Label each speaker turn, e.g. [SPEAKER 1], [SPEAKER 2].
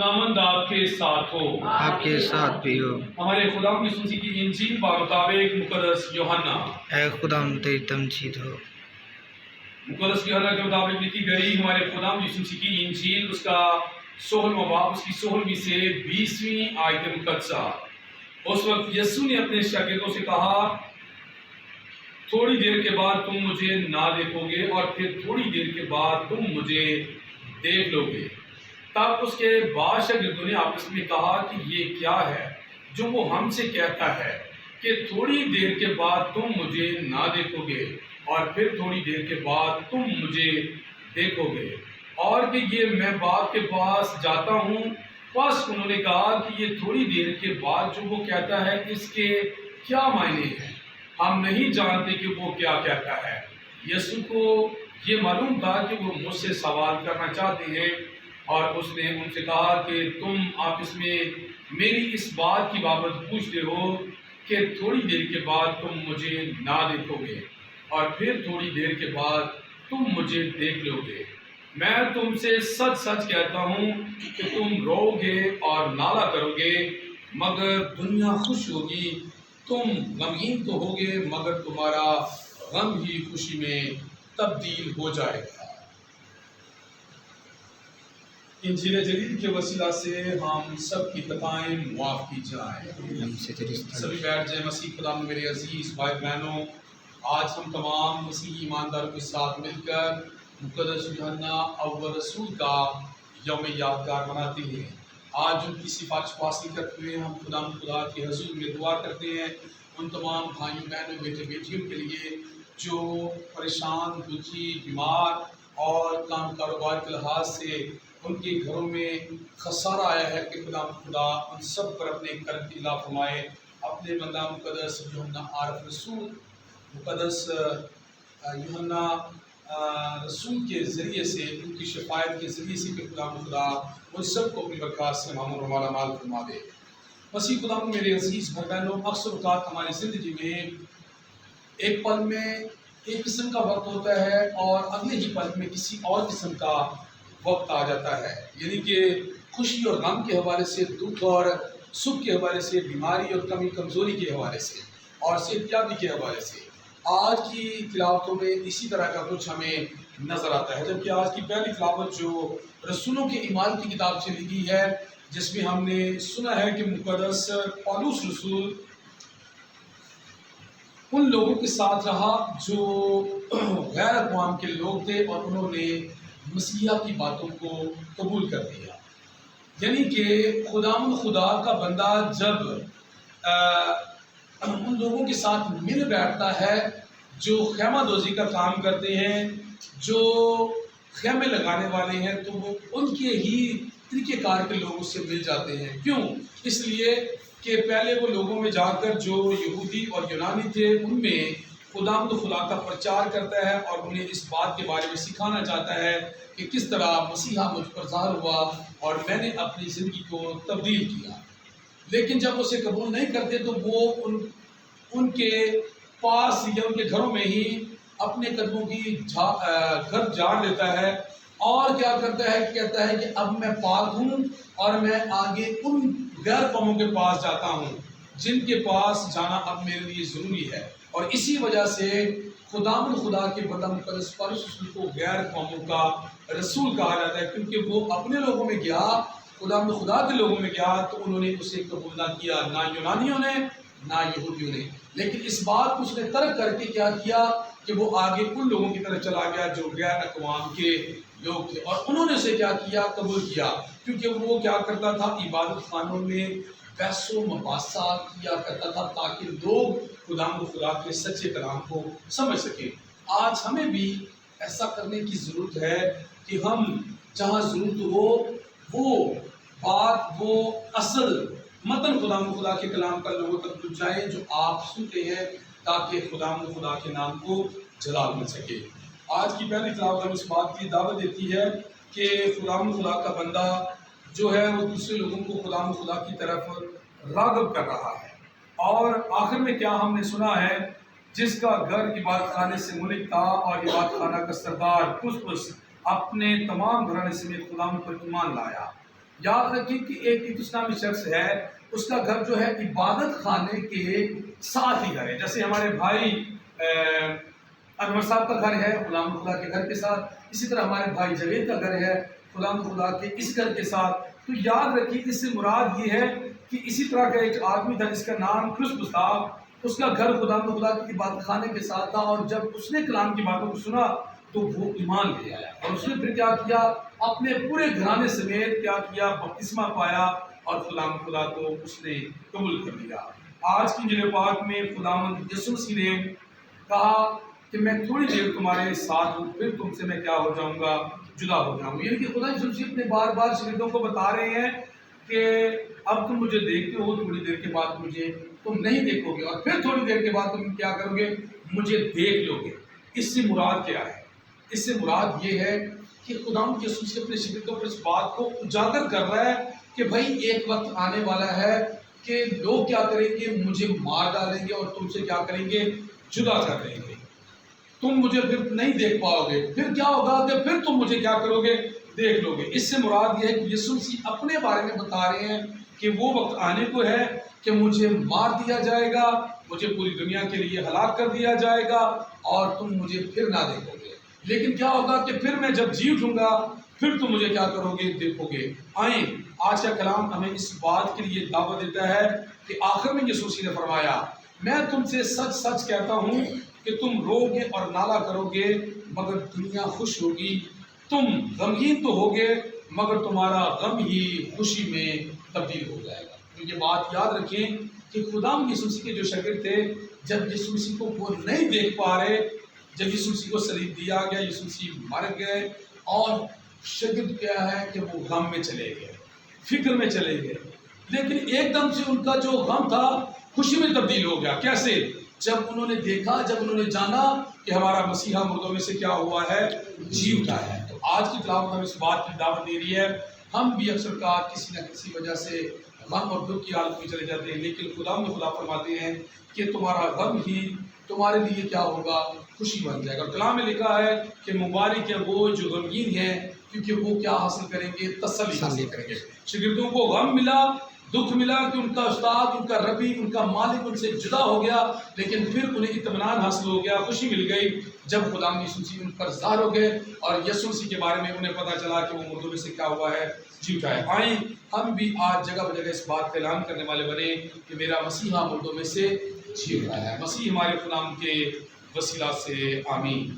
[SPEAKER 1] خداوند آپ کے ساتھ ہو،
[SPEAKER 2] آپ کے ساتھ بھی ہو۔
[SPEAKER 1] ہمارے خدا کی سنسی کی انجیل بمطابق مقدس یوحنا،
[SPEAKER 2] اے خدا تیری تمجید ہو۔
[SPEAKER 1] مقدس یوحنا کے مطابق لکھی گئی ہمارے خدا کی سنسی کی انجیل، اس کا 16واں باب، اس کی 16ویں سے 20ویں آیت مقدسہ۔ اس وقت یسوع نے اپنے شاگردوں سے کہا، تھوڑی دیر کے بعد تم مجھے نہ دیکھو گے اور پھر تھوڑی دیر کے بعد تم مجھے دیکھ لو گے۔ تب اس کے بعد شاگردوں نے آپس میں کہا کہ یہ کیا ہے جو وہ ہم سے کہتا ہے کہ تھوڑی دیر کے بعد تم مجھے نہ دیکھو گے اور پھر تھوڑی دیر کے بعد تم مجھے دیکھو گے، اور کہ یہ میں باپ کے پاس جاتا ہوں۔ بس انہوں نے کہا کہ یہ تھوڑی دیر کے بعد جو وہ کہتا ہے اس کے کیا معنی ہیں؟ ہم نہیں جانتے کہ وہ کیا کہتا ہے۔ یسوع کو یہ معلوم تھا کہ وہ مجھ سے سوال کرنا چاہتے ہیں، اور اس نے ان سے کہا کہ تم آپس میں میری اس بات کی بابت پوچھتے ہو کہ تھوڑی دیر کے بعد تم مجھے نہ دیکھو گے اور پھر تھوڑی دیر کے بعد تم مجھے دیکھ لو گے۔ میں تم سے سچ سچ کہتا ہوں کہ تم رو گے اور نالہ کرو گے، مگر دنیا خوش ہوگی۔ تم غمگین تو ہوگے، مگر تمہارا غم ہی خوشی میں تبدیل ہو جائے گا۔ انجیل جلیل کے وسیلہ سے ہم سب کی خطائیں معاف کی جائیں۔ سبھی بیٹھ جائیں۔ مسیح خدا میں میرے عزیز بھائی بہنوں، آج ہم تمام مسیحی ایمانداروں کے ساتھ مل کر مقدس یوحنا اول رسول کا یوم یادگار مناتے ہیں۔ آج ان کی سفارش کو حاصل کرتے ہوئے ہم خدا کے حضور میں دعا کرتے ہیں ان تمام بھائیوں بہنوں بیٹے بیٹیوں کے لیے جو پریشان، دکھی، بیمار اور کام کاروبار کے لحاظ سے ان کے گھروں میں خسارہ آیا ہے، کہ خدا ان سب پر اپنے کرم کی عطا فرمائے۔ اپنے بندہ مقدس یوحنا عارف رسول، مقدس یوحنا رسول کے ذریعے سے، ان کی شفاعت کے ذریعے سے کہ خدا ان سب کو اپنی برکات سے معمور و مالا مال فرما دے۔ مسیح خدا میں میرے عزیز بھائی بہنوں، اکثر اوقات ہماری زندگی میں ایک پل میں ایک قسم کا وقت ہوتا ہے اور اگلے ہی پل میں کسی اور قسم کا وقت آ جاتا ہے، یعنی کہ خوشی اور غم کے حوالے سے، دکھ اور سکھ کے حوالے سے، بیماری اور کمی کمزوری کے حوالے سے اور صحت یابی کے حوالے سے۔ آج کی تلاوتوں میں اسی طرح کا کچھ ہمیں نظر آتا ہے، جبکہ آج کی پہلی تلاوت جو رسولوں کے اعمال کی کتاب سے لکھی ہے، جس میں ہم نے سنا ہے کہ مقدس پولس رسول ان لوگوں کے ساتھ رہا جو غیر اقوام کے لوگ تھے اور انہوں نے مسیحا کی باتوں کو قبول کر دیا۔ یعنی کہ خدا کا بندہ جب ان لوگوں کے ساتھ مل بیٹھتا ہے جو خیمہ دوزی کا کام کرتے ہیں، جو خیمے لگانے والے ہیں، تو وہ ان کے ہی طریقہ کار کے لوگوں سے مل جاتے ہیں۔ کیوں؟ اس لیے کہ پہلے وہ لوگوں میں جا کر جو یہودی اور یونانی تھے ان میں خدا کا پرچار کرتا ہے اور انہیں اس بات کے بارے میں سکھانا چاہتا ہے کہ کس طرح مسیحا مجھ پر ظاہر ہوا اور میں نے اپنی زندگی کو تبدیل کیا۔ لیکن جب اسے قبول نہیں کرتے تو وہ ان کے پاس یا ان کے گھروں میں ہی اپنے قدموں کی گھر جاڑ لیتا ہے اور کیا کرتا ہے، کہتا ہے کہ اب میں پاک ہوں اور میں آگے ان غیر قوموں کے پاس جاتا ہوں جن کے پاس جانا اب میرے لیے ضروری ہے۔ اور اسی وجہ سے خدا کے بندہ مقدس پولس رسول کو غیر قوموں کا رسول کہا جاتا ہے، کیونکہ وہ اپنے لوگوں میں گیا، خدا کے لوگوں میں گیا تو انہوں نے اسے قبول نہ کیا، نہ یونانیوں نے نہ یہودیوں نے۔ لیکن اس بات کو اس نے ترک کر کے کیا کیا کہ وہ آگے ان لوگوں کی طرف چلا گیا جو غیر اقوام کے لوگ تھے، اور انہوں نے اسے کیا کیا، قبول کیا، کیونکہ وہ کیا کرتا تھا، عبادت خانوں میں بحث و مباحثہ کیا کرتا تھا تاکہ لوگ خدا کے سچے کلام کو سمجھ سکیں۔ آج ہمیں بھی ایسا کرنے کی ضرورت ہے کہ ہم جہاں ضرورت ہو وہ بات، وہ اصل متن خدا کے کلام کا لوگوں تک پہنچائیں جو آپ سنتے ہیں، تاکہ خدا کے نام کو جلال مل سکے۔ آج کی پہلی تلاوت ہم اس بات کی دعوت دیتی ہے کہ خدا کا بندہ جو ہے وہ دوسرے لوگوں کو خدا کی طرف راغب کر رہا ہے۔ اور آخر میں کیا ہم نے سنا ہے، جس کا گھر عبادت خانے سے منک تھا اور عبادت خانہ کا سردار پس اپنے تمام گھرانے سمیت خدا پر ایمان لایا۔ یاد رکھیں کہ ایک اسلامی شخص ہے، اس کا گھر جو ہے عبادت خانے کے ساتھ ہی گھر ہے. جیسے ہمارے بھائی انور صاحب کا گھر ہے غلام خدا کے گھر کے ساتھ، اسی طرح ہمارے بھائی جاوید کا گھر ہے غلام خدا کے اس گھر کے ساتھ. تو یاد رکھیے اس سے مراد یہ ہے کہ اسی طرح کا ایک آدمی تھا جس کا نام کرسپس تھا، اس کا گھر خدا کی عبادت خانے کے ساتھ تھا، اور جب اس نے کلام کی باتوں کو سنا تو وہ ایمان لے آیا، اور اس نے پھر کیا کیا، اپنے پورے گھرانے سمیت کیا کیا، بپتسمہ پایا اور خدا کو اس نے قبول کر لیا. آج کی انجیل پاک میں خداوند یسوع مسیح نے کہا کہ میں تھوڑی دیر تمہارے ساتھ ہوں، پھر تم سے میں کیا ہو جاؤں گا، جدا ہو جاؤں گا. یعنی کہ خدا یسوع مسیح اپنے بار بار شاگردوں کو بتا رہے ہیں کہ اب تم مجھے دیکھتے ہو، تھوڑی دیر کے بعد مجھے تم نہیں دیکھو گے، اور پھر تھوڑی دیر کے بعد تم کیا کرو گے، مجھے دیکھ لو گے. اس سے مراد کیا ہے؟ اس سے مراد یہ ہے کہ خداوند یسوع مسیح اپنے شاگردوں پر اس بات کو اجاگر کر رہا ہے کہ بھائی ایک وقت آنے والا ہے کہ لوگ کیا کریں گے، مجھے مار ڈالیں گے اور تم سے کیا کریں گے، جدا کر دیں گے. تم مجھے پھر نہیں دیکھ پاؤ گے. پھر کیا ہوگا کہ پھر تم مجھے کیا کرو گے، دیکھ لو گے. اس سے مراد یہ ہے کہ یسوع مسیح اپنے بارے میں بتا رہے ہیں کہ وہ وقت آنے کو ہے کہ مجھے مار دیا جائے گا، مجھے پوری دنیا کے لیے ہلاک کر دیا جائے گا، اور تم مجھے پھر نہ دیکھو گے. لیکن کیا ہوگا کہ پھر میں جب جی اٹھوں گا پھر تم مجھے کیا کرو گے، دیکھو گے. آئیں، آج کا کلام ہمیں اس بات کے لیے دعوت دیتا ہے کہ آخر میں یسوع مسیح نے فرمایا میں تم سے سچ سچ کہتا ہوں کہ تم رو گے اور نالہ کرو گے مگر دنیا خوش ہوگی، تم غمگین تو ہوگے مگر تمہارا غم ہی خوشی میں تبدیل ہو جائے گا. تو یہ بات یاد رکھیں کہ خداوند یسوع مسیح کے جو شاگرد تھے، جب یسوع مسیح کو وہ نہیں دیکھ پا رہے، جب یسوع مسیح کو صلیب دیا گیا، یسوع مسیح مر گئے، اور شاگرد کیا ہے کہ وہ غم میں چلے گئے، فکر میں چلے گئے. لیکن ایک دم سے ان کا جو غم تھا خوشی میں تبدیل ہو گیا. کیسے؟ جب انہوں نے دیکھا، جب انہوں نے جانا کہ ہمارا مسیحا مردوں میں سے کیا ہوا ہے، جی اٹھا ہے. تو آج کی تلاوت ہمیں اس بات کی دعوت دے رہی ہے. ہم بھی اکثر کا کسی نہ کسی وجہ سے غم اور دکھ کی حالت میں چلے جاتے ہیں، لیکن خدا فرماتے ہیں کہ تمہارا غم ہی تمہارے لیے کیا ہوگا، خوشی بن جائے گا. اور کلام میں لکھا ہے کہ مبارک ہے وہ جو غمگین ہیں، کیونکہ وہ کیا حاصل کریں گے، تسلی حاصل کریں گے. شاگردوں کو غم ملا، دکھ ملا کہ ان کا استاد، ان کا ربی، ان کا مالک ان سے جدا ہو گیا، لیکن پھر انہیں اطمینان حاصل ہو گیا، خوشی مل گئی جب خداوند یسوع مسیح ان پر ظاہر ہو گئے اور یسوع مسیح کے بارے میں انہیں پتہ چلا کہ وہ مردوں میں سے کیا ہوا ہے، جی اٹھا ہے. آئیں ہم بھی آج جگہ بجگہ اس بات کا اعلان کرنے والے بنے کہ میرا مسیحا مردوں میں سے جی اٹھا ہے. مسیح ہمارے خداوند کے وسیلہ سے آمین.